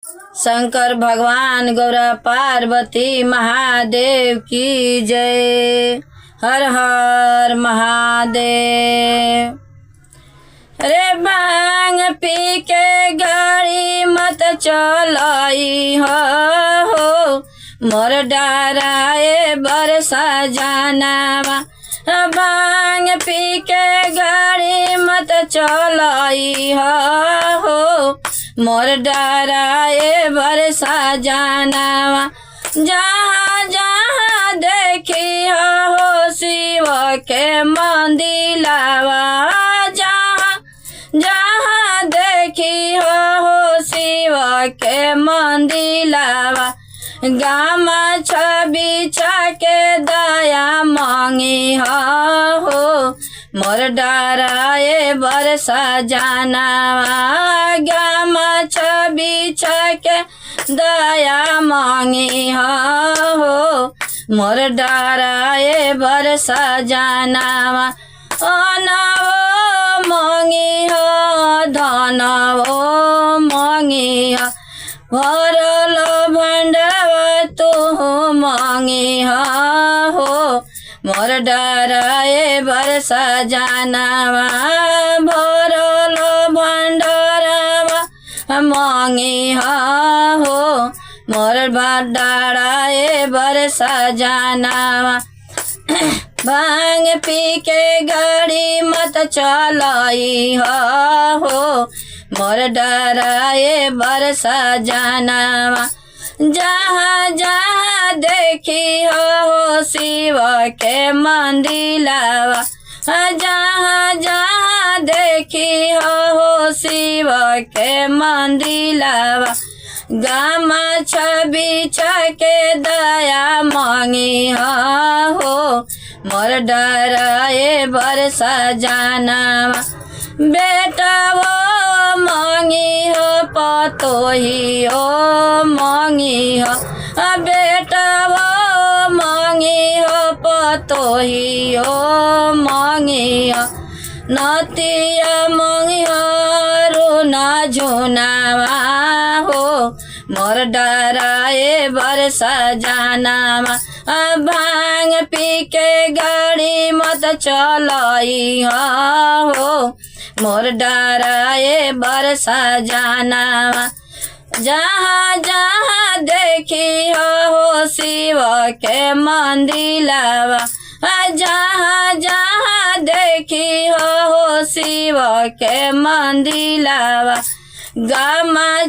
शंकर भगवान गौरा पार्वती महादेव की जय। हर हर महादेव। रे भांग पी के गाड़ी मत चलाई हो मोर डराए बरसा जानावा। भांग पी के गाड़ी मत चलाई हो मोर डराए बरसा जानावा। जहाँ जहाँ देखी हो शिव के मंदिलावा। जहाँ देखी हो शिव के मंदिलावा। गामा छवि के दया मांगी हो मोर डराए बरसा जानावा। गामा छवि के दया मांगी हो मोर डराए बरसा जानावा। अनवो मांगी हो धनवो मांगी हो भरल भंडावा तू मांगी हो मोर डराए बरसा जानावा। भरल भंडारवा मांगी हो मोर डराए बरसा जानावा। भांग पी के गाड़ी मत चलाई हो मोर डराए बरसा जानावा। जहाँ जहाँ देखी हो शिव के मंदिलावा। जहाँ जहाँ देखी हो शिव के मंदिलावा। गामा छवि के दया मांगी हो मोर डराए बरसा जानावा। बेटा वो मांगी हो पतोही हो मांगी हो। बेटा वो मांगी हो पतोही हो मांगी हो। नतिया मांगी हो रोना झुनावा हो मोर डराए बरसा जानावा। भांग पी के गाड़ी मत चलाई हो मोर डराए बरसा जानावा। जहाँ जहाँ देखी हो शिव के मंदिलावा। जहाँ जहाँ देखी हो शिव के मंदिलावा। गामा